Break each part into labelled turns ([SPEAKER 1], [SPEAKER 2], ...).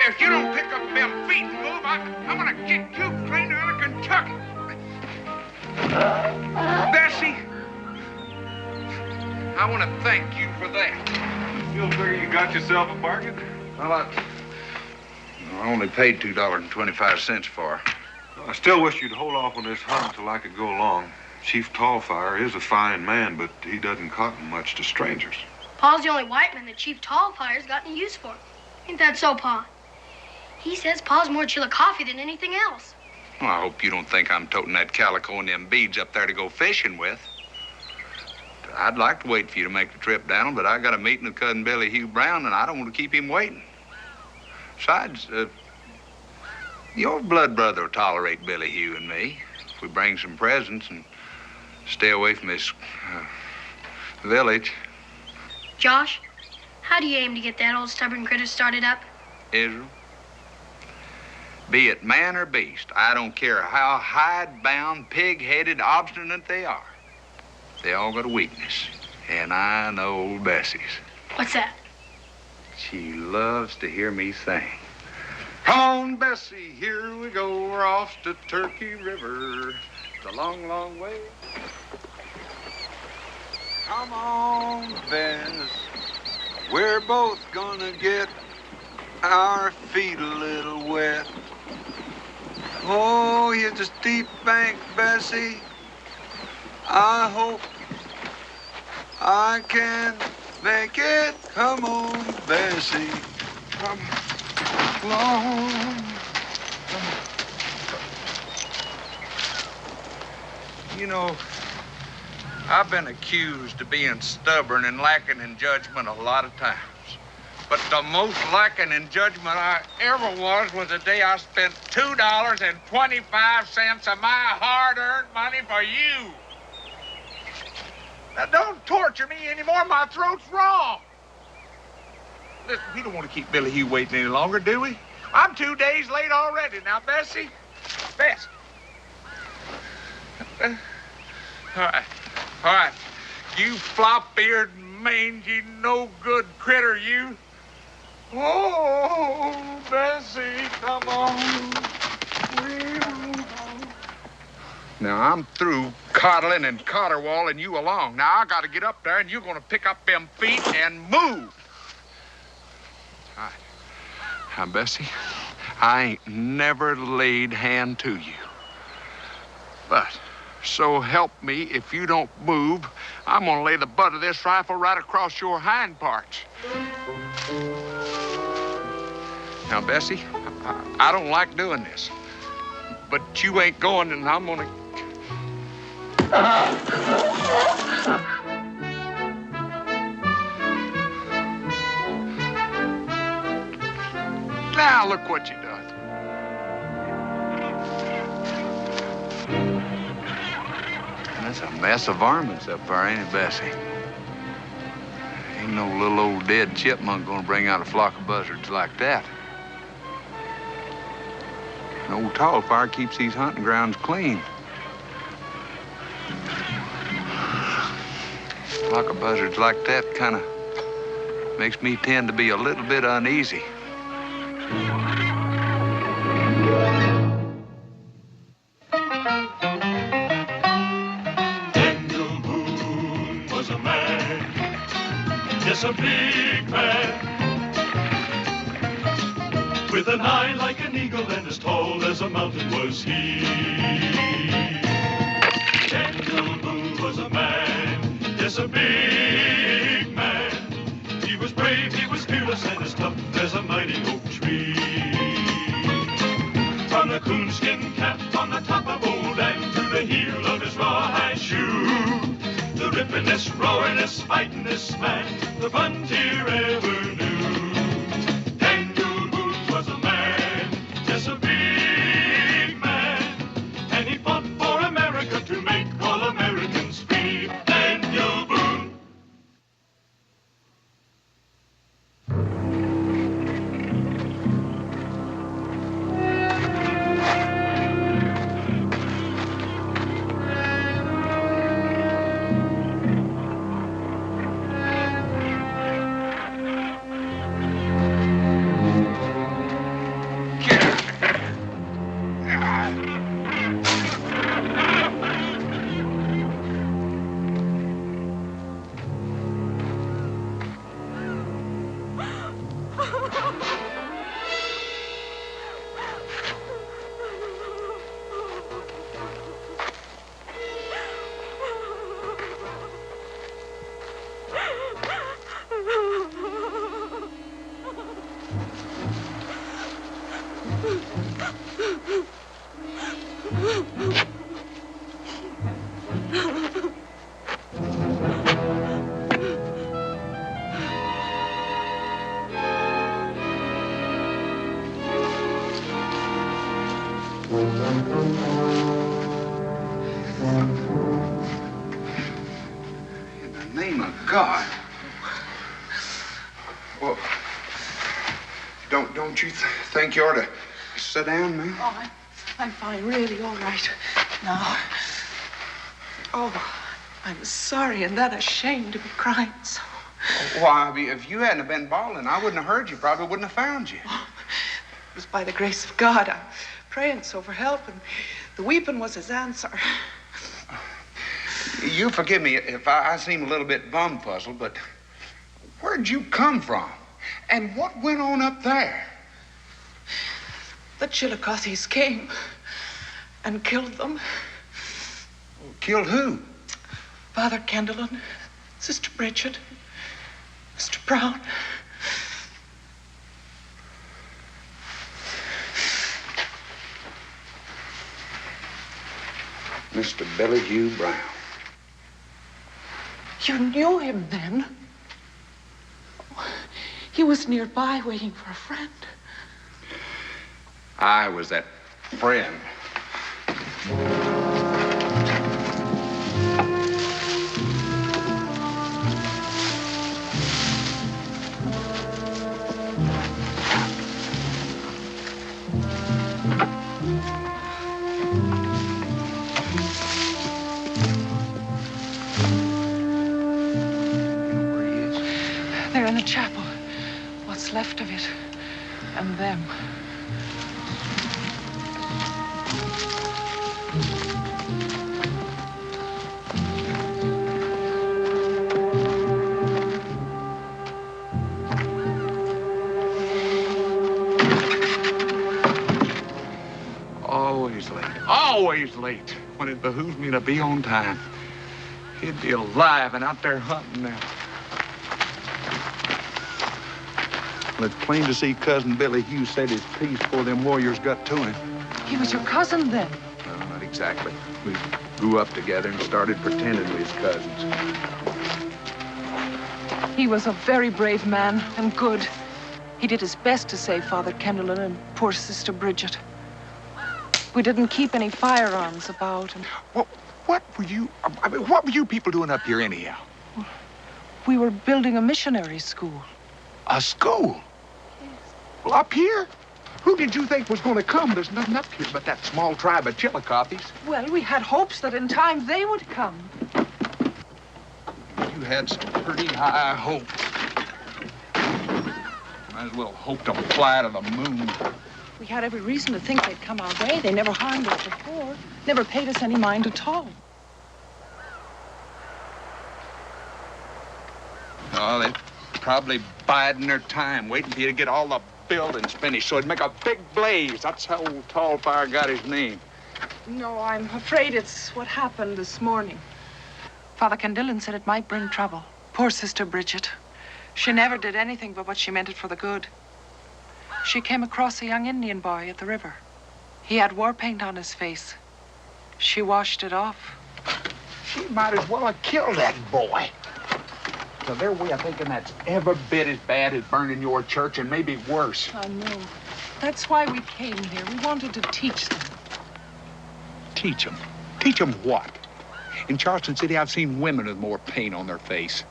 [SPEAKER 1] If you don't pick up them feet and move, I'm gonna kick you clean out of Kentucky. Bessie, I want to thank you for that.
[SPEAKER 2] You figure you got yourself a bargain?
[SPEAKER 1] Well, I only paid $2.25 for her.
[SPEAKER 2] I still wish you'd hold off on this hunt until I could go along. Chief Tallfire is a fine man, but he doesn't cotton much to strangers.
[SPEAKER 3] Pa's the only white man that Chief Tallfire's got any use for. Ain't that so, Pa? He says Pa's more Chillicothe than anything else.
[SPEAKER 1] Well, I hope you don't think I'm toting that calico and them beads up there to go fishing with. I'd like to wait for you to make the trip down, but I got a meeting with Cousin Billy Hugh Brown, and I don't want to keep him waiting. Besides, your blood brother will tolerate Billy Hugh and me if we bring some presents and stay away from this village.
[SPEAKER 3] Josh, how do you aim to get that old stubborn critter started up?
[SPEAKER 1] Israel, be it man or beast, I don't care how hide-bound, pig-headed, obstinate they are. They all got a weakness, and I know old Bessie's.
[SPEAKER 3] What's that?
[SPEAKER 1] She loves to hear me sing. Come on, Bessie, here we go. We're off to Turkey River. It's a long, long way. Come on, Bess. We're both gonna get our feet a little wet. Oh, here's a steep bank, Bessie. I hope I can make it. Come on, Bessie. Come along. You know, I've been accused of being stubborn and lacking in judgment a lot of times. But the most lacking in judgment I ever was the day I spent $2.25 of my hard-earned money for you. Now, don't torture me anymore. My throat's raw. Listen, we don't want to keep Billy Hugh waiting any longer, do we? I'm 2 days late already. Now, Bessie. Bess. All right. You flop-eared, mangy, no-good critter, you. Oh, Bessie, come on. Now, I'm through coddling and caterwauling you along. Now, I got to get up there, and you're going to pick up them feet and move. All right. Now, Bessie, I ain't never laid hand to you. But, so help me, if you don't move, I'm going to lay the butt of this rifle right across your hind parts. Now, Bessie, I don't like doing this. But you ain't going, and I'm going to... Now, look what you done. That's a mess of varmints up there, ain't it, Bessie? Ain't no little old dead chipmunk gonna bring out a flock of buzzards like that. An old Tallfire keeps these hunting grounds clean. A flock of buzzards like that kind of makes me tend to be a little bit uneasy.
[SPEAKER 4] Boone was a man, yes, a big man, with an eye like an eagle and as tall as a mountain was he. Daniel Boone was a man, yes, a big man. He was brave, he was fearless, and as tough as a mighty oak tree. From the coonskin cap on the top of old Dan to the heel of his rawhide shoe, the rippin'est, roaring'est, fighting'est man the frontier ever knew. Daniel Boone was a man, yes, a big man, and he fought for America to make all Americans free. Daniel Boone.
[SPEAKER 1] God. Well, don't you think you ought to sit down, man?
[SPEAKER 5] Oh, I'm fine, really, all right. Now. Oh, I'm sorry and that ashamed to be crying so.
[SPEAKER 1] Why, if you hadn't have been bawling, I wouldn't have heard you. Probably wouldn't have found you.
[SPEAKER 5] Oh, it was by the grace of God. I'm praying so for help, and the weeping was his answer.
[SPEAKER 1] You forgive me if I seem a little bit bum-puzzled, but where'd you come from? And what went on up there?
[SPEAKER 5] The Chillicothys came and killed them.
[SPEAKER 1] Killed who?
[SPEAKER 5] Father Kendallin, Sister Bridget, Mr. Brown.
[SPEAKER 1] Mr. Billy Hugh Brown.
[SPEAKER 5] You knew him then? He was nearby waiting for a friend.
[SPEAKER 1] I was that friend.
[SPEAKER 5] They're in a chapel. What's left of it. And them.
[SPEAKER 1] Always late when it behooves me to be on time. He'd be alive and out there hunting now. Well, it's plain to see Cousin Billy Hugh said his piece before them warriors got to him.
[SPEAKER 5] He was your cousin then?
[SPEAKER 1] No, not exactly. We grew up together and started pretending we was cousins.
[SPEAKER 5] He was a very brave man and good. He did his best to save Father Kendallin and poor Sister Bridget. We didn't keep any firearms about. And
[SPEAKER 1] What were you people doing up here anyhow?
[SPEAKER 5] we were building a missionary school.
[SPEAKER 1] A school? Well, up here? Who did you think was going to come? There's nothing up here but that small tribe of Chillicothys.
[SPEAKER 5] Well, we had hopes that in time they would come.
[SPEAKER 1] You had some pretty high hopes. Might as well hope to fly to the moon.
[SPEAKER 5] We had every reason to think they'd come our way. They never harmed us before. Never paid us any mind at all.
[SPEAKER 1] Oh, they're probably biding their time, waiting for you to get all the buildings finished so it'd make a big blaze. That's how old Tallfire got his name.
[SPEAKER 5] No, I'm afraid it's what happened this morning. Father Kendallin said it might bring trouble. Poor Sister Bridget. She never did anything but what she meant it for the good. She came across a young Indian boy at the river. He had war paint on his face. She washed it off.
[SPEAKER 1] She might as well have killed that boy. So their way of thinking that's every bit as bad as burning your church and maybe worse.
[SPEAKER 5] I know. That's why we came here. We wanted to teach them.
[SPEAKER 1] Teach them? Teach them what? In Charleston City, I've seen women with more paint on their face.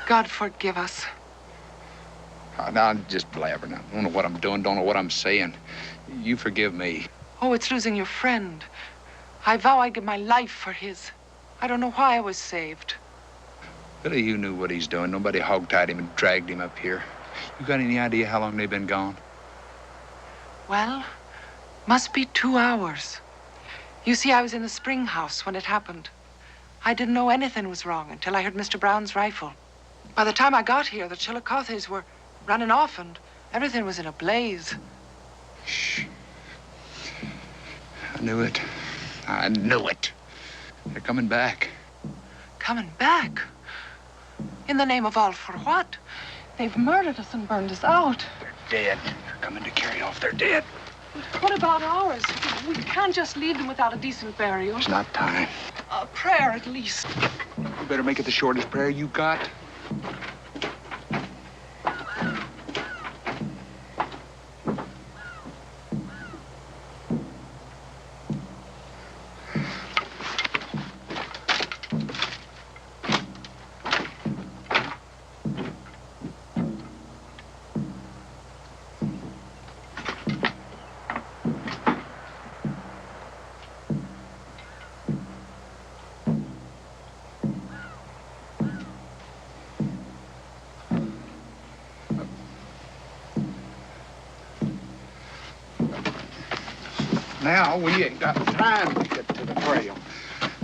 [SPEAKER 5] God forgive us.
[SPEAKER 1] Now, I'm just blabbering. I don't know what I'm doing, don't know what I'm saying. You forgive me.
[SPEAKER 5] Oh, it's losing your friend. I vow I'd give my life for his. I don't know why I was saved.
[SPEAKER 1] Billy, you knew what he's doing. Nobody hogtied him and dragged him up here. You got any idea how long they've been gone?
[SPEAKER 5] Well, must be 2 hours. You see, I was in the spring house when it happened. I didn't know anything was wrong until I heard Mr. Brown's rifle. By the time I got here, the Chillicothys were running off and everything was in a blaze.
[SPEAKER 1] Shh. I knew it. I knew it. They're coming back.
[SPEAKER 5] Coming back? In the name of all for what? They've murdered us and burned us out.
[SPEAKER 1] They're dead. They're coming to carry off their dead.
[SPEAKER 5] But what about ours? We can't just leave them without a decent burial.
[SPEAKER 1] It's not time.
[SPEAKER 5] A prayer, at least.
[SPEAKER 1] You better make it the shortest prayer you got. Now, we ain't got time to get to the trail.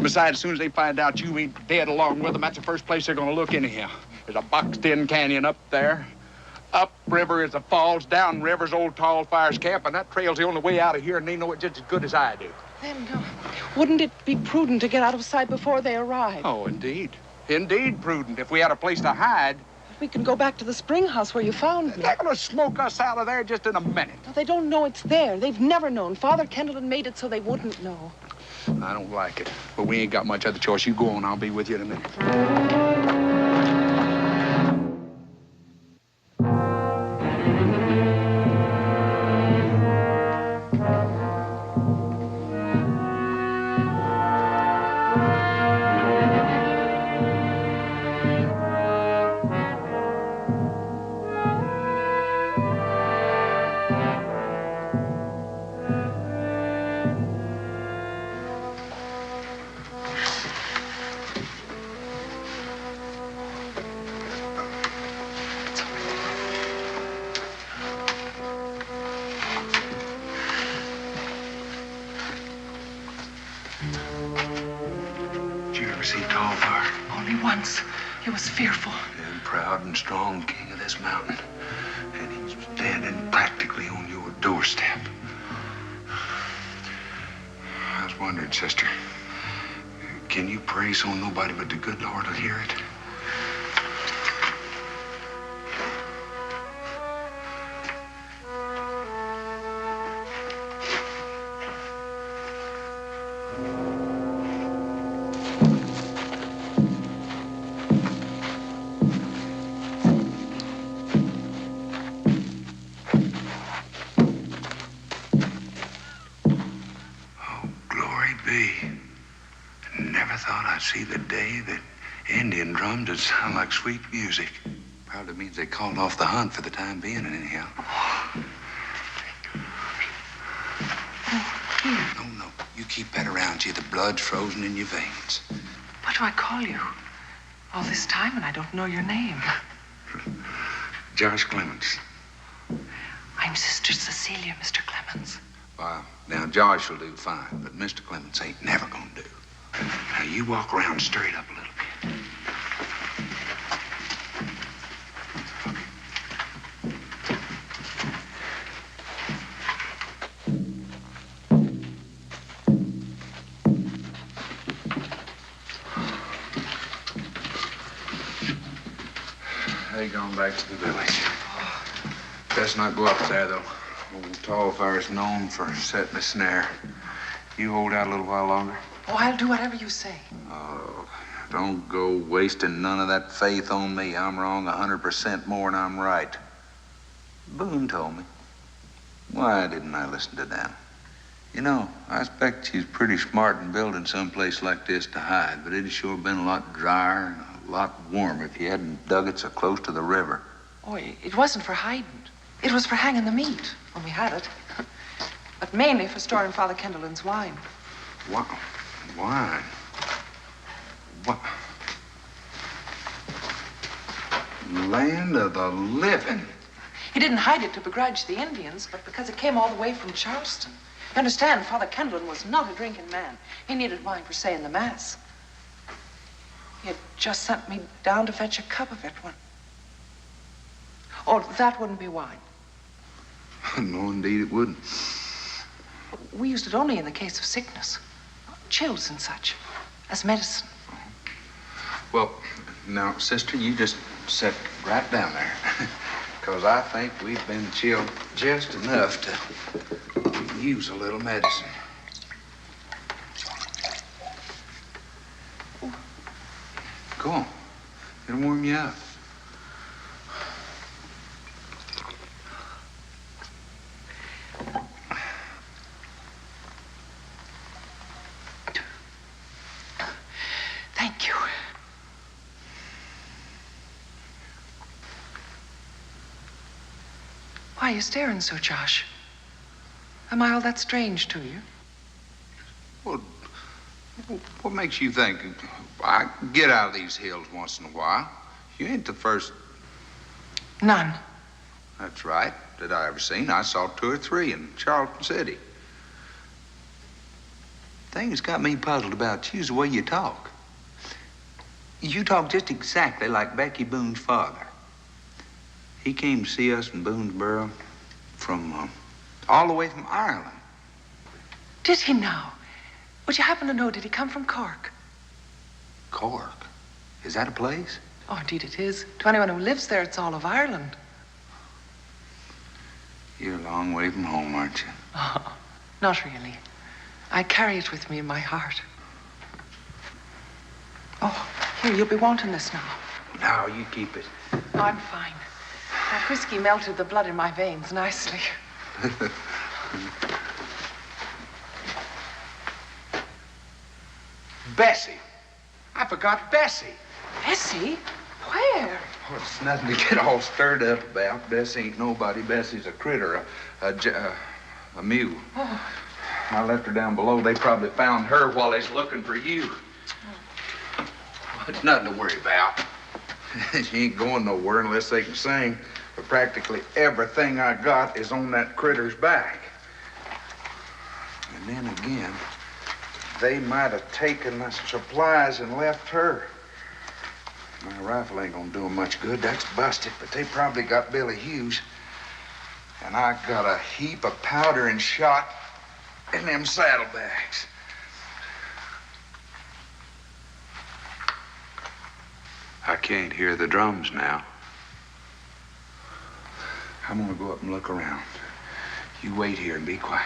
[SPEAKER 1] Besides, as soon as they find out you ain't dead along with them, that's the first place they're gonna look anyhow. There's a boxed-in canyon up there. Upriver is the falls, downriver's old Tall Fire's camp, and that trail's the only way out of here, and they know it just as good as I do.
[SPEAKER 5] Then, wouldn't it be prudent to get out of sight before they arrive?
[SPEAKER 1] Oh, indeed. Indeed prudent, if we had a place to hide.
[SPEAKER 5] We can go back to the spring house where you found me.
[SPEAKER 1] They're gonna smoke us out of there just in a minute.
[SPEAKER 5] No, they don't know it's there. They've never known. Father Kendallin made it so they wouldn't know.
[SPEAKER 1] I don't like it, but we ain't got much other choice. You go on, I'll be with you in a minute.
[SPEAKER 5] Fearful.
[SPEAKER 1] And proud and strong king of this mountain. And he's standing practically on your doorstep. I was wondering, sister, can you pray so nobody but the good Lord will hear it? See the day that Indian drums would sound like sweet music. Probably means they called off the hunt for the time being, anyhow. No. You keep that around you. The blood's frozen in your veins.
[SPEAKER 5] What do I call you? All this time and I don't know your name.
[SPEAKER 1] Josh Clemens.
[SPEAKER 5] I'm Sister Cecilia, Mr. Clemens.
[SPEAKER 1] Well, now Josh will do fine, but Mr. Clemens ain't never gonna do. Now, you walk around straight up a little bit. They gone back to the village. Best not go up there, though. Old Tall Fire's known for setting a snare. You hold out a little while longer?
[SPEAKER 5] Oh, I'll do whatever you say.
[SPEAKER 1] Oh, don't go wasting none of that faith on me. I'm wrong 100% more than I'm right. Boone told me. Why didn't I listen to them? You know, I expect she's pretty smart in building someplace like this to hide, but it'd sure been a lot drier and a lot warmer if you hadn't dug it so close to the river.
[SPEAKER 5] Oh, it wasn't for hiding. It was for hanging the meat when we had it. But mainly for storing Father Kendallin's wine.
[SPEAKER 1] What? Wine? What? Land of the living.
[SPEAKER 5] He didn't hide it to begrudge the Indians, but because it came all the way from Charleston. You understand, Father Kendallin was not a drinking man. He needed wine for saying the Mass. He had just sent me down to fetch a cup of it when... Oh, that wouldn't be wine.
[SPEAKER 1] No, indeed it wouldn't.
[SPEAKER 5] We used it only in the case of sickness. Chills and such, as medicine.
[SPEAKER 1] Well, now, sister, you just sit right down there. Because I think we've been chilled just enough to use a little medicine. Go on. It'll warm you up.
[SPEAKER 5] Thank you. Why are you staring so, Josh? Am I all that strange to you?
[SPEAKER 1] Well, what makes you think I get out of these hills once in a while? You ain't the first.
[SPEAKER 5] None.
[SPEAKER 1] That's right, that I ever seen. I saw 2 or 3 in Charleston City.
[SPEAKER 6] thing that's got me puzzled about you is the way you talk. You talk just exactly like Becky Boone's father. He came to see us in Boonesboro from all the way from Ireland.
[SPEAKER 5] Did he now? Would you happen to know, did he come from Cork?
[SPEAKER 6] Cork? Is that a place?
[SPEAKER 5] Oh, indeed it is. To anyone who lives there, it's all of Ireland.
[SPEAKER 6] You're a long way from home, aren't you?
[SPEAKER 5] Oh, not really. I carry it with me in my heart. Oh, here, you'll be wanting this now.
[SPEAKER 6] No, you keep it.
[SPEAKER 5] Oh, I'm fine. That whiskey melted the blood in my veins nicely.
[SPEAKER 6] Bessie. I forgot Bessie.
[SPEAKER 5] Bessie? Where?
[SPEAKER 6] Oh, it's nothing to get all stirred up about. Bessie ain't nobody. Bessie's a critter, a mule.
[SPEAKER 5] Oh.
[SPEAKER 6] I left her down below. They probably found her while they was looking for you. Well, it's nothing to worry about. She ain't going nowhere unless they can sing. But practically everything I got is on that critter's back. And then again, they might have taken the supplies and left her. My rifle ain't gonna do 'em much good. That's busted, but they probably got Billy Hughes. And I got a heap of powder and shot in them saddlebags. I can't hear the drums now. I'm gonna go up and look around. You wait here and be quiet.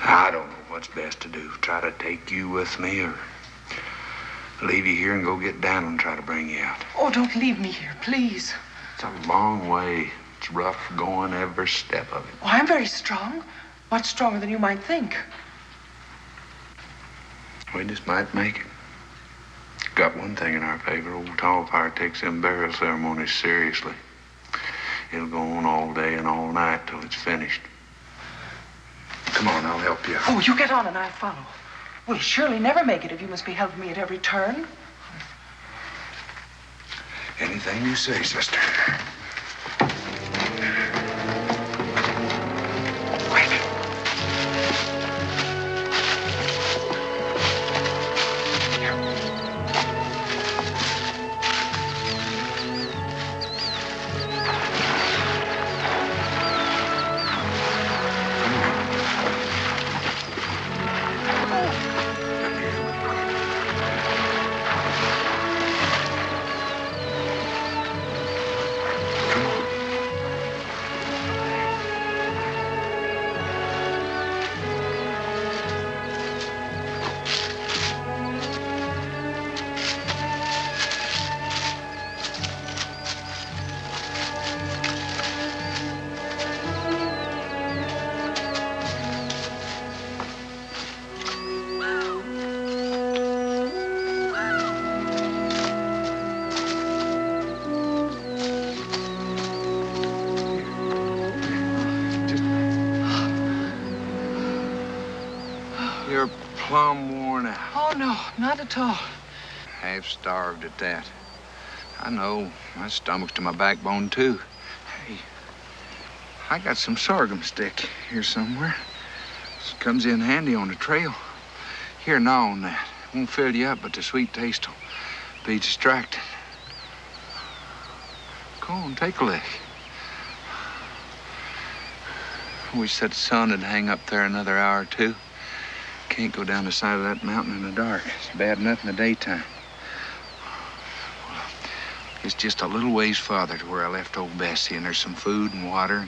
[SPEAKER 6] I don't know what's best to do. Try to take you with me or leave you here and go get down and try to bring you out.
[SPEAKER 5] Oh, don't leave me here, please.
[SPEAKER 6] It's a long way. It's rough going every step of it.
[SPEAKER 5] Oh, I'm very strong. Much stronger than you might think.
[SPEAKER 6] We just might make it. Got one thing in our favor. Old Tallfire takes them burial ceremonies seriously. It'll go on all day and all night till it's finished. Come on, I'll help you.
[SPEAKER 5] Oh, you get on and I'll follow. We'll surely never make it if you must be helping me at every turn.
[SPEAKER 6] Anything you say, sister.
[SPEAKER 5] Wait.
[SPEAKER 6] You're plumb worn out.
[SPEAKER 5] Oh, no, not at all.
[SPEAKER 6] Half starved at that. I know. My stomach's to my backbone, too. Hey, I got some sorghum stick here somewhere. This comes in handy on the trail. Here, gnaw on that. Won't fill you up, but the sweet taste will be distracting. Go on, take a lick. I wish that sun would hang up there another hour or two. Can't go down the side of that mountain in the dark. It's bad enough in the daytime. It's just a little ways farther to where I left old Bessie, and there's some food and water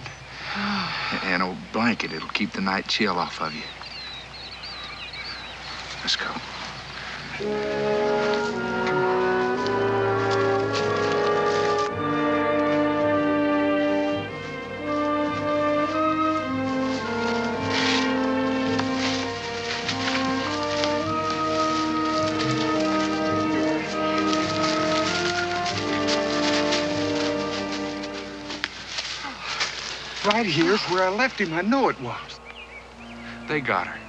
[SPEAKER 6] and an old blanket. It'll keep the night chill off of you. Let's go.
[SPEAKER 1] Right here's where I left him. I know it was. They got her.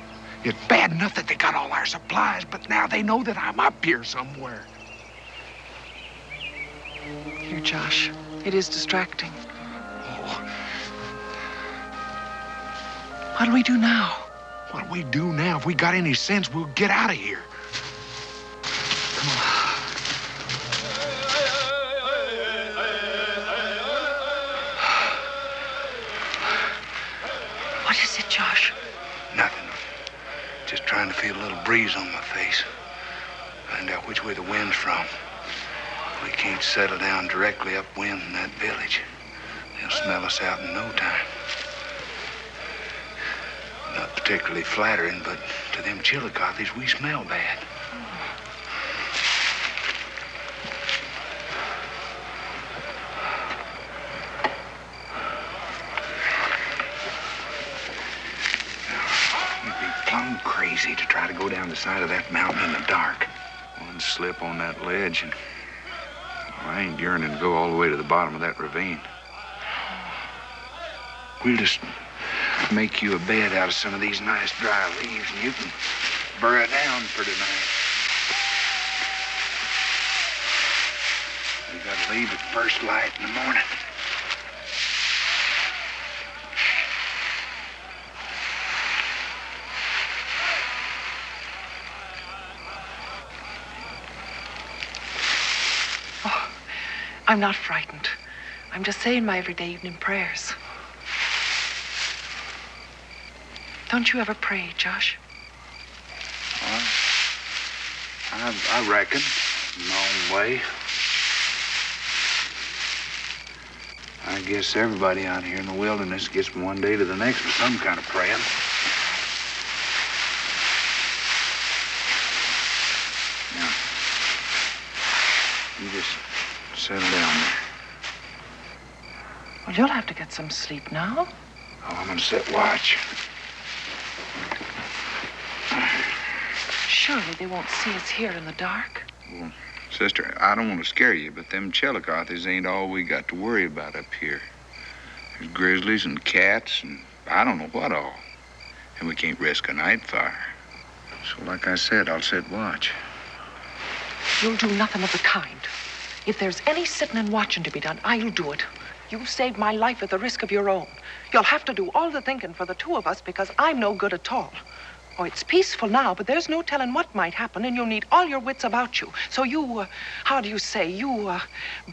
[SPEAKER 1] It's bad enough that they got all our supplies, but now they know that I'm up here somewhere.
[SPEAKER 5] Here, Josh. It is distracting.
[SPEAKER 1] Oh,
[SPEAKER 5] What'll we do now?
[SPEAKER 1] what'll we do now? If we got any sense, we'll get out of here. Come on.
[SPEAKER 5] What is it, Josh?
[SPEAKER 6] Nothing. Just trying to feel a little breeze on my face. Find out which way the wind's from. We can't settle down directly upwind in that village. They'll smell us out in no time. Not particularly flattering, but to them Chillicothes, we smell bad. You'd be plumb crazy to try to go down the side of that mountain in the dark. One slip on that ledge and I ain't yearning to go all the way to the bottom of that ravine. We'll just make you a bed out of some of these nice dry leaves, and you can burrow down for tonight. We gotta leave at first light in the morning.
[SPEAKER 5] I'm not frightened. I'm just saying my everyday evening prayers. Don't you ever pray, Josh?
[SPEAKER 6] I reckon, in my own way. I guess everybody out here in the wilderness gets from one day to the next with some kind of praying. Now, you just settle down there.
[SPEAKER 5] Well, you'll have to get some sleep now.
[SPEAKER 6] Oh, I'm gonna sit watch.
[SPEAKER 5] Surely they won't see us here in the dark.
[SPEAKER 6] Well, sister, I don't want to scare you, but them Chillicothes ain't all we got to worry about up here. There's grizzlies and cats and I don't know what all. And we can't risk a night fire. So like I said, I'll sit watch.
[SPEAKER 5] You'll do nothing of the kind. If there's any sitting and watching to be done, I'll do it. You've saved my life at the risk of your own. You'll have to do all the thinking for the two of us because I'm no good at all. Oh, it's peaceful now, but there's no telling what might happen, and you'll need all your wits about you. So you, how do you say,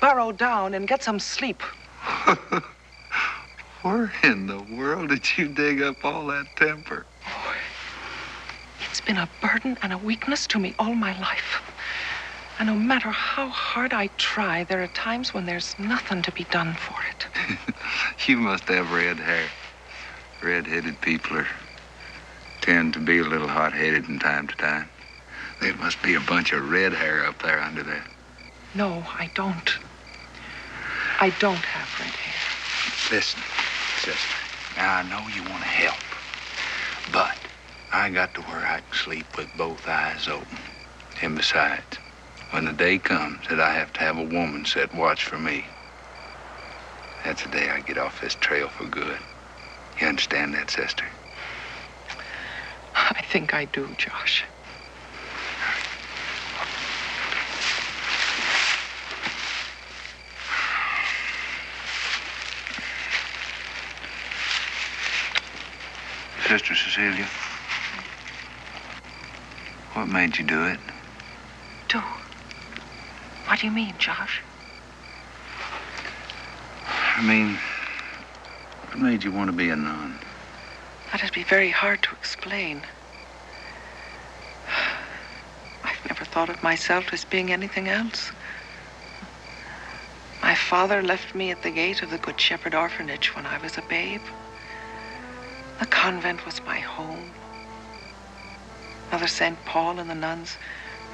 [SPEAKER 5] burrow down and get some sleep.
[SPEAKER 6] Where in the world did you dig up all that temper?
[SPEAKER 5] Oh, it's been a burden and a weakness to me all my life. And no matter how hard I try, there are times when there's nothing to be done for it.
[SPEAKER 6] You must have red hair. Red-headed people tend to be a little hot-headed from time to time. There must be a bunch of red hair up there under that.
[SPEAKER 5] No, I don't. I don't have red hair.
[SPEAKER 6] Listen, sister. Now, I know you want to help, but I got to where I can sleep with both eyes open. And besides, when the day comes that I have to have a woman set watch for me, that's the day I get off this trail for good. You understand that, sister?
[SPEAKER 5] I think I do, Josh.
[SPEAKER 6] Sister Cecilia, what made you do it?
[SPEAKER 5] Do? What do you mean, Josh?
[SPEAKER 6] I mean, what made you want to be a nun?
[SPEAKER 5] That'd be very hard to explain. I've never thought of myself as being anything else. My father left me at the gate of the Good Shepherd Orphanage when I was a babe. The convent was my home. Mother St. Paul and the nuns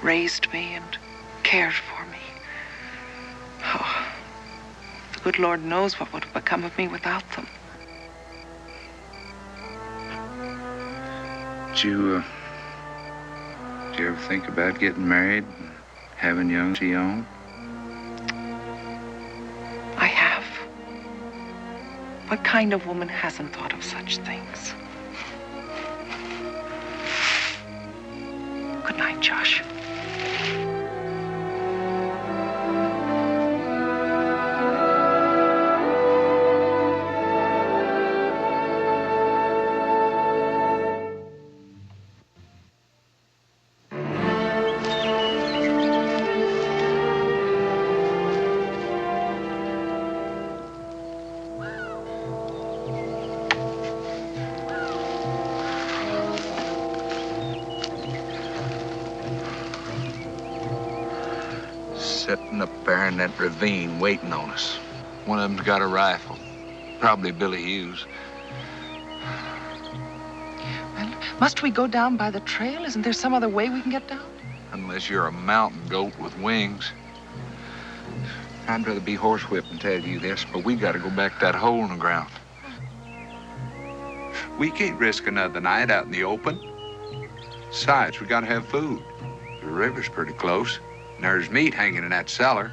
[SPEAKER 5] raised me and cared for me. Oh, the good Lord knows what would have become of me without them.
[SPEAKER 6] Did you ever think about getting married and having young of your own?
[SPEAKER 5] I have. What kind of woman hasn't thought of such things? Good night, Josh.
[SPEAKER 6] Sitting up there in that ravine waiting on us. One of them's got a rifle. Probably Billy Hughes.
[SPEAKER 5] Well, must we go down by the trail? Isn't there some other way we can get down?
[SPEAKER 6] Unless you're a mountain goat with wings. I'd rather be horsewhipped and tell you this, but we gotta go back that hole in the ground.
[SPEAKER 1] We can't risk another night out in the open. Besides, we gotta have food. The river's pretty close. And there's meat hanging in that cellar.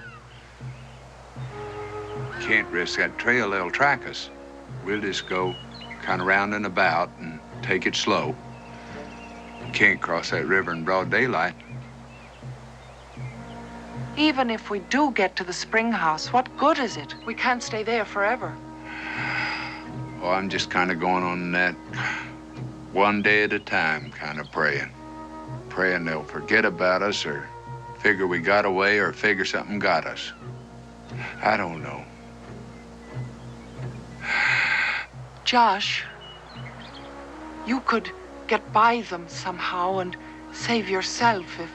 [SPEAKER 1] Can't risk that trail, they'll track us. We'll just go kind of round and about and take it slow. Can't cross that river in broad daylight.
[SPEAKER 5] Even if we do get to the spring house, what good is it? We can't stay there forever.
[SPEAKER 1] Well, I'm just kind of going on that one day at a time kind of praying. Praying they'll forget about us or figure we got away or figure something got us. I don't know.
[SPEAKER 5] Josh, you could get by them somehow and save yourself if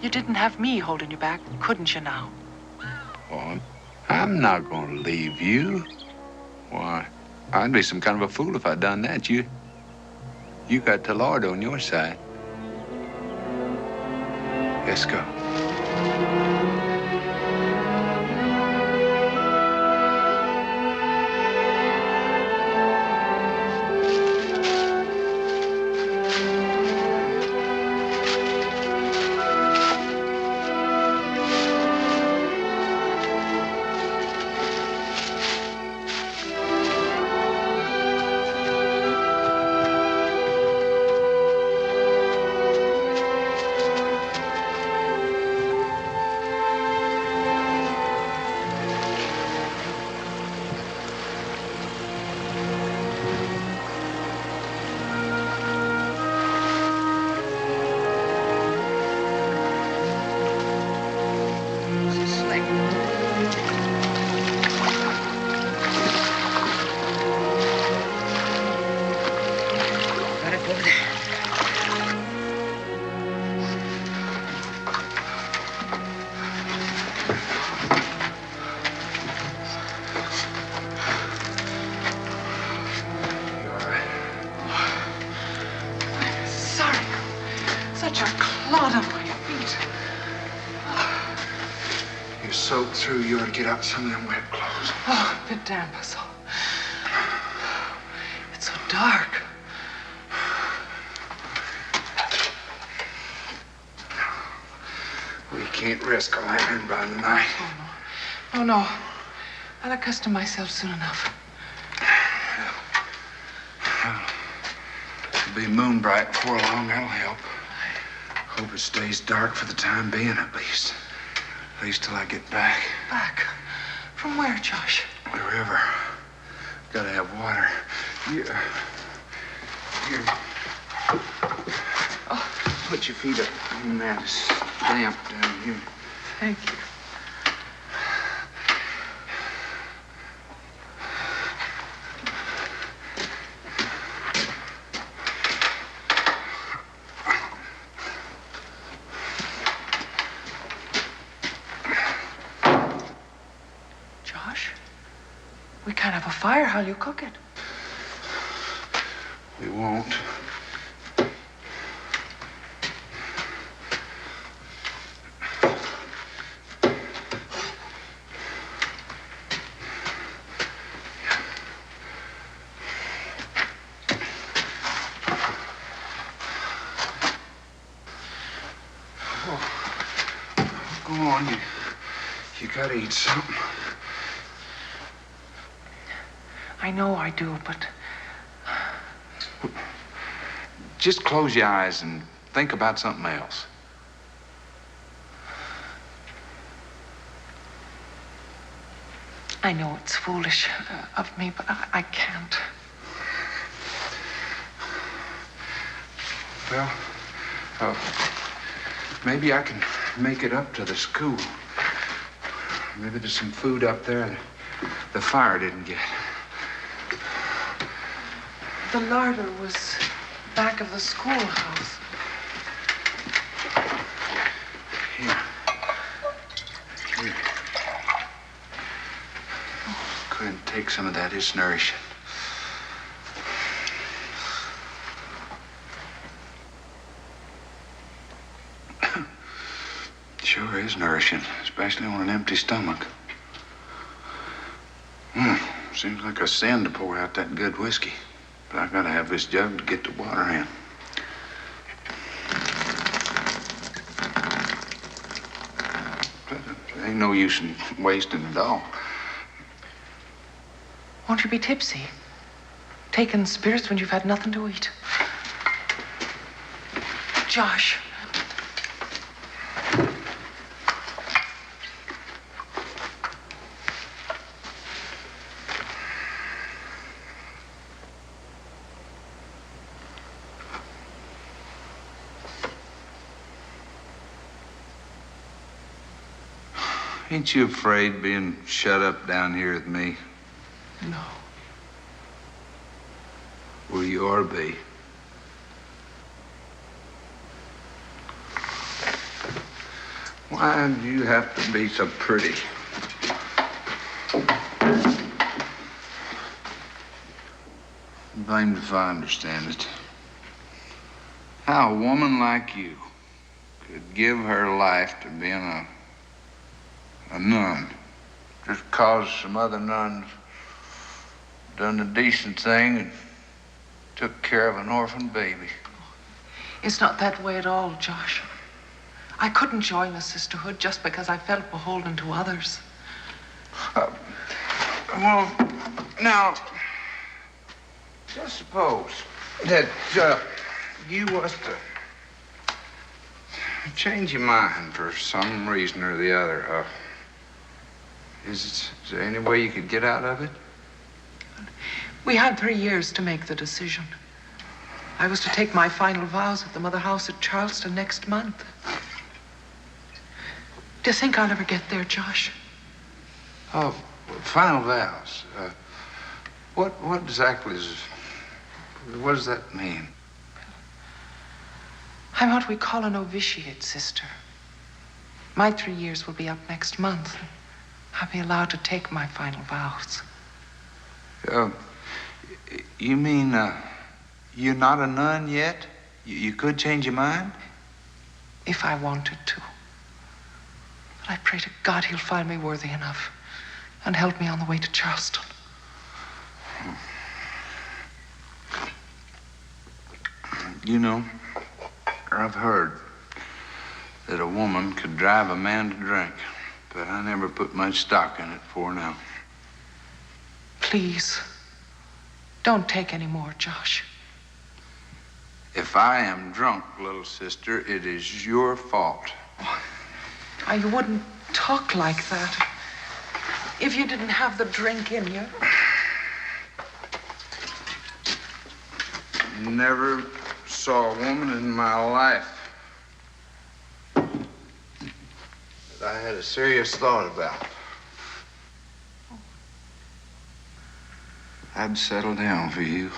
[SPEAKER 5] you didn't have me holding you back, couldn't you now?
[SPEAKER 1] Well, I'm not going to leave you. Why, I'd be some kind of a fool if I'd done that. You got the Lord on your side. Let's go.
[SPEAKER 6] Soak through, you ought to get out some of them wet clothes.
[SPEAKER 5] Oh, a bit damp, that's all. It's so dark.
[SPEAKER 6] We can't risk a lantern by the night.
[SPEAKER 5] Oh, no. I'll accustom myself soon enough.
[SPEAKER 6] It'll be moon bright before long, that'll help. Hope it stays dark for the time being, at least. At least till I get back.
[SPEAKER 5] Back? From where, Josh?
[SPEAKER 6] The river. Gotta have water. Here. Oh. Put your feet up on that. It's damp down here.
[SPEAKER 5] Thank you. We can't have a fire. How'll you cook it?
[SPEAKER 6] We won't. Go on, you gotta eat something.
[SPEAKER 5] I know I do, but
[SPEAKER 6] Just close your eyes and think about something else.
[SPEAKER 5] I know it's foolish of me, but I can't.
[SPEAKER 6] Well, maybe I can make it up to the school. Maybe there's some food up there that the fire didn't get.
[SPEAKER 5] The larder was back of the schoolhouse.
[SPEAKER 6] Here. Go ahead and take some of that. It's nourishing. Sure is nourishing, especially on an empty stomach. Seems like a sin to pour out that good whiskey. But I gotta have this jug to get the water in. There ain't no use in wasting it all.
[SPEAKER 5] Won't you be tipsy? Taking spirits when you've had nothing to eat? Josh.
[SPEAKER 6] Ain't you afraid being shut up down here with me?
[SPEAKER 5] No.
[SPEAKER 6] Well, you ought to be. Why do you have to be so pretty? I'm blamed if I understand it. How a woman like you could give her life to being a nun just because some other nuns done the decent thing and took care of an orphan baby.
[SPEAKER 5] It's not that way at all, Josh. I couldn't join a sisterhood just because I felt beholden to others.
[SPEAKER 6] Well, now, just suppose that you was to change your mind for some reason or the other. Is there any way you could get out of it?
[SPEAKER 5] We had 3 years to make the decision. I was to take my final vows at the mother house at Charleston next month. Do you think I'll ever get there, Josh?
[SPEAKER 6] Oh, final vows. What exactly what does that mean?
[SPEAKER 5] I'm what we call a novitiate, sister. My 3 years will be up next month. I'll be allowed to take my final vows.
[SPEAKER 6] You mean, you're not a nun yet? You could change your mind?
[SPEAKER 5] If I wanted to. But I pray to God he'll find me worthy enough and help me on the way to Charleston.
[SPEAKER 6] You know, I've heard that a woman could drive a man to drink, but I never put much stock in it before now.
[SPEAKER 5] Please, don't take any more, Josh.
[SPEAKER 6] If I am drunk, little sister, it is your fault.
[SPEAKER 5] Oh, you wouldn't talk like that if you didn't have the drink in you.
[SPEAKER 6] Never saw a woman in my life that I had a serious thought about. I'd settle down for you.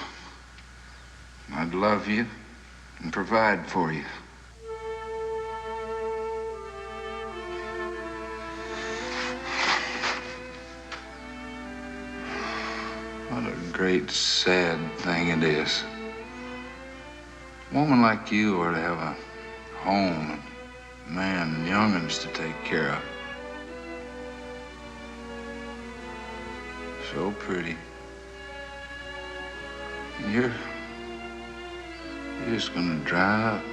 [SPEAKER 6] I'd love you and provide for you. What a great, sad thing it is. A woman like you ought to have a home, and man and young'uns to take care of. So pretty. And you're just gonna dry up.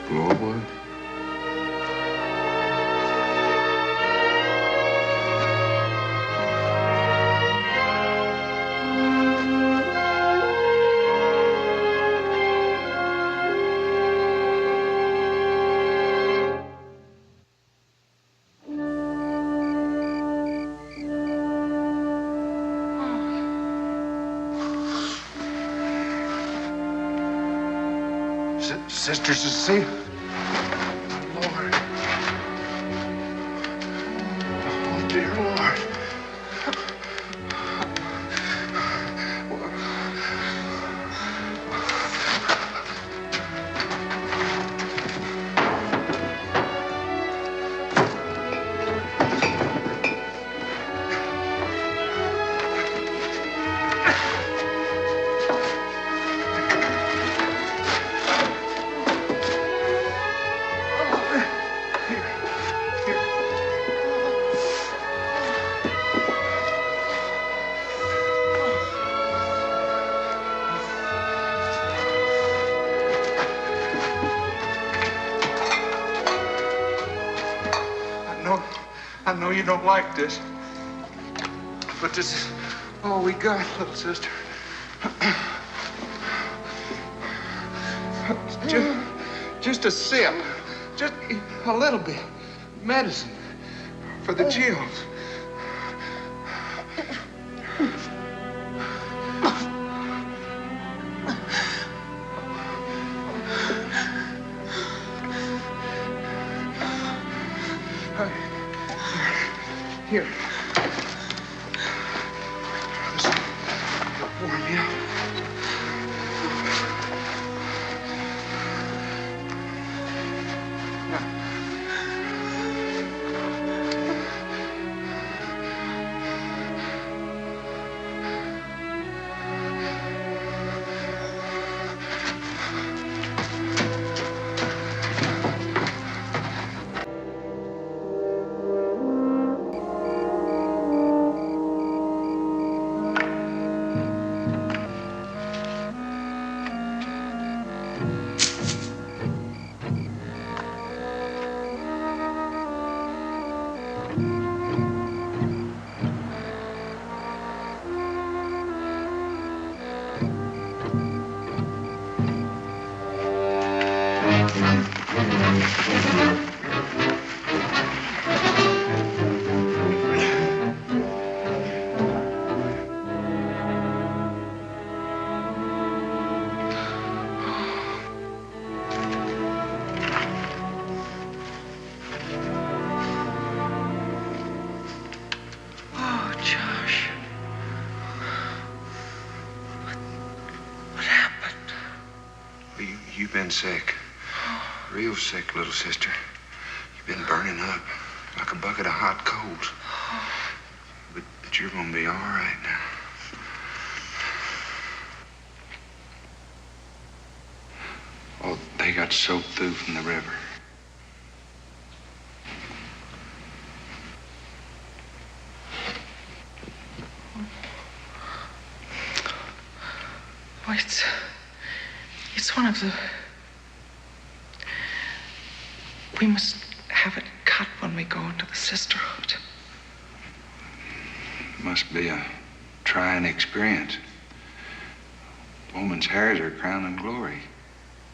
[SPEAKER 6] Blow away. Sister Cecile. Lord. Oh, dear Lord. I know you don't like this, but this is all we got, little sister. Just a sip, just a little bit. Medicine for the chills. Here. This will warm you up.
[SPEAKER 2] You've been sick. Real sick, little sister. You've been burning up like a bucket of hot coals. But you're gonna be all right now. Oh, they got soaked through from the river.
[SPEAKER 5] Oh, it's one of the... We must have it cut when we go into the sisterhood.
[SPEAKER 6] Must be a trying experience. Woman's hair is her crowning glory.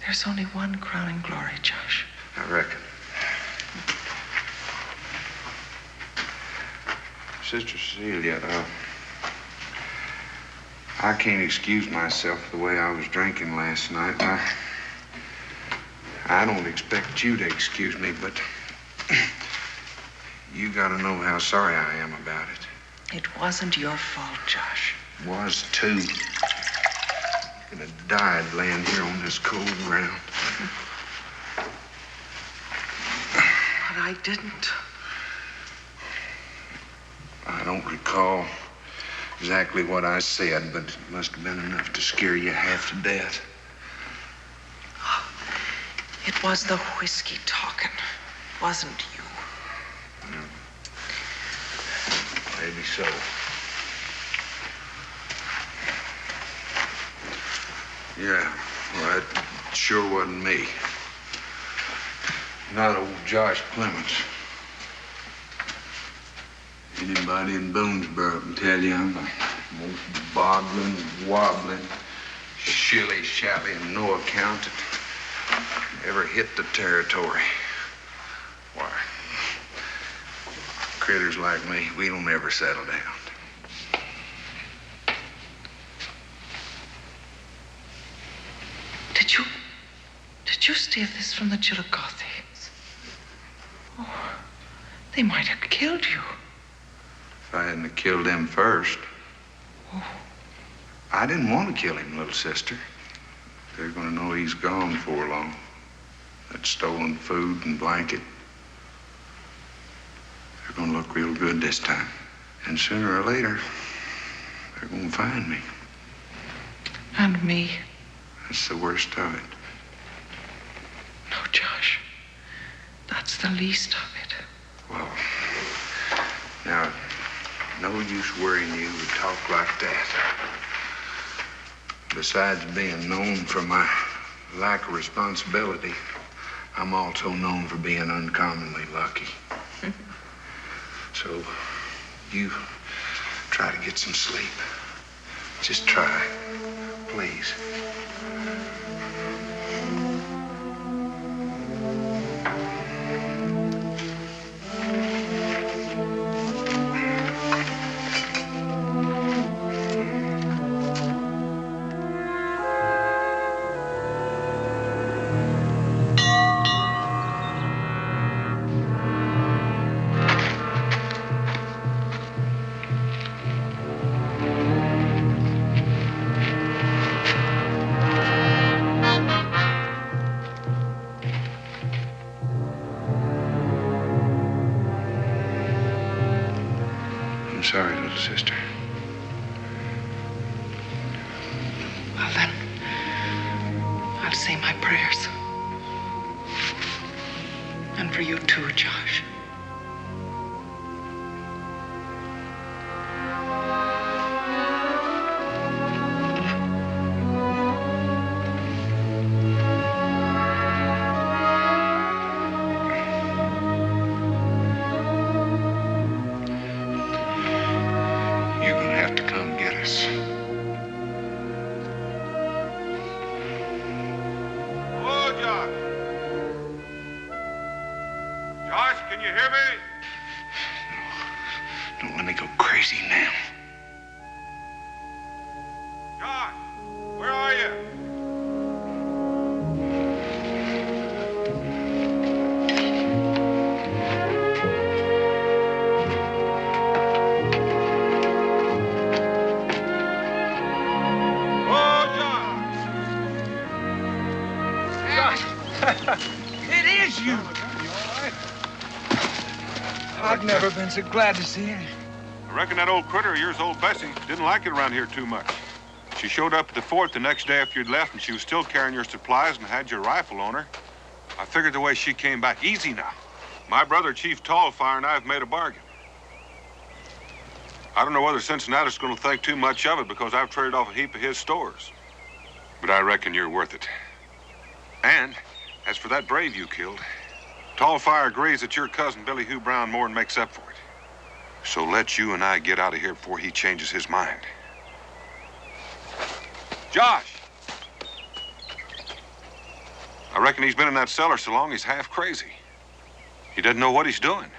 [SPEAKER 5] There's only one crowning glory, Josh.
[SPEAKER 2] I reckon. Sister Celia, I can't excuse myself the way I was drinking last night. I don't expect you to excuse me, but you gotta know how sorry I am about it.
[SPEAKER 5] It wasn't your fault, Josh.
[SPEAKER 2] Was too. Could have died laying here on this cold ground.
[SPEAKER 5] But I didn't.
[SPEAKER 2] I don't recall exactly what I said, but it must have been enough to scare you half to death.
[SPEAKER 5] It was the whiskey talking, wasn't you?
[SPEAKER 2] Maybe so. Yeah, well, it sure wasn't me. Not old Josh Clements. Anybody in Boonesboro can tell you I'm the most boggling, wobbling, shilly-shally and no account that ever hit the territory. Why, critters like me, we don't ever settle down.
[SPEAKER 5] Did you steal this from the Chillicothes? Oh, they might have killed you.
[SPEAKER 2] If I hadn't killed him first.
[SPEAKER 5] Oh.
[SPEAKER 2] I didn't want to kill him, little sister. They're going to know he's gone before long. That stolen food and blanket. They're going to look real good this time. And sooner or later, they're going to find me.
[SPEAKER 5] And me.
[SPEAKER 2] That's the worst of it.
[SPEAKER 5] No, Josh. That's the least of it.
[SPEAKER 2] Well, now, no use worrying you to talk like that. Besides being known for my lack of responsibility, I'm also known for being uncommonly lucky. So, you try to get some sleep. Just try, please. I'm sorry, little sister.
[SPEAKER 5] Well, then, I'll say my prayers. And for you too, Josh.
[SPEAKER 2] You're gonna have to come get us.
[SPEAKER 7] Hello, Josh. Josh, can you hear me?
[SPEAKER 2] Don't let me go crazy now.
[SPEAKER 7] Josh, where are you?
[SPEAKER 6] It is you. I've never been so glad to see you.
[SPEAKER 7] I reckon that old critter of yours, old Bessie, didn't like it around here too much. She showed up at the fort the next day after you'd left, and she was still carrying your supplies and had your rifle on her. I figured the way she came back. Easy now. My brother, Chief Tallfire, and I have made a bargain. I don't know whether Cincinnati's going to think too much of it because I've traded off a heap of his stores. But I reckon you're worth it. And as for that brave you killed, Tallfire agrees that your cousin Billy Hugh Brown more than makes up for it. So let you and I get out of here before he changes his mind. Josh! I reckon he's been in that cellar so long he's half crazy. He doesn't know what he's doing.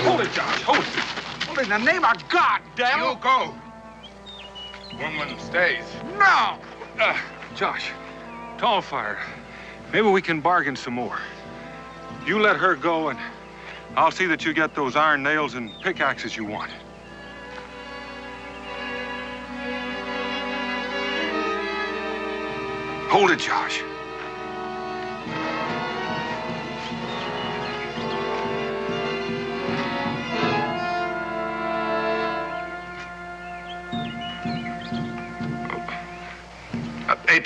[SPEAKER 6] Hold it, Josh. Hold it. Hold it in the name of God, damn it.
[SPEAKER 1] You go. Woman stays.
[SPEAKER 6] No!
[SPEAKER 7] Josh, Tallfire, maybe we can bargain some more. You let her go, and I'll see that you get those iron nails and pickaxes you want. Hold it, Josh.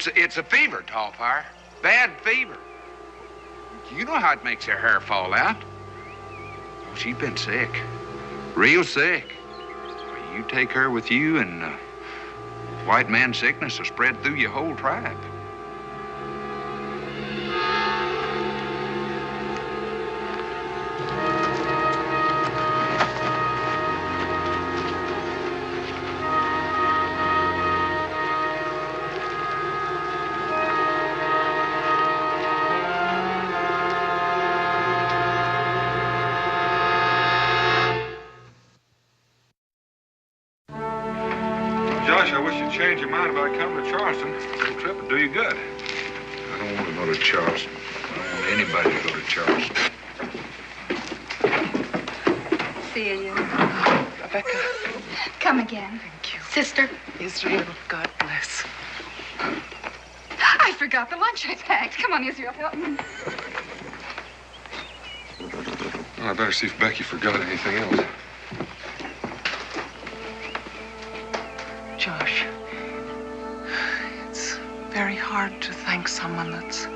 [SPEAKER 1] It's a fever, Tallfire. Bad fever. You know how it makes her hair fall out. Oh, she's been sick. Real sick. You take her with you, and white man sickness will spread through your whole tribe.
[SPEAKER 7] your mind about coming to Charleston. This little trip would do you good.
[SPEAKER 2] I don't want to go to Charleston. I don't want anybody to go to Charleston.
[SPEAKER 8] Celia.
[SPEAKER 5] Rebecca.
[SPEAKER 8] Come again.
[SPEAKER 5] Thank you.
[SPEAKER 3] Sister.
[SPEAKER 5] Israel, God bless.
[SPEAKER 8] I forgot the lunch I packed. Come on, Israel, help me.
[SPEAKER 7] Well, I better see if Becky forgot anything else.
[SPEAKER 5] Josh, it's very hard to thank someone that's...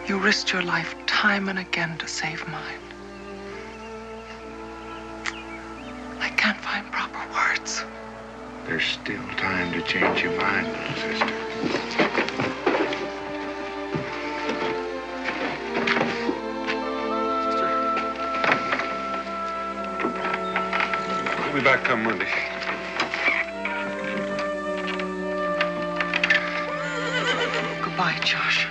[SPEAKER 5] You risked your life time and again to save mine. I can't find proper words.
[SPEAKER 2] There's still time to change your mind, little sister.
[SPEAKER 7] I'll be back come Monday.
[SPEAKER 5] Goodbye, Josh.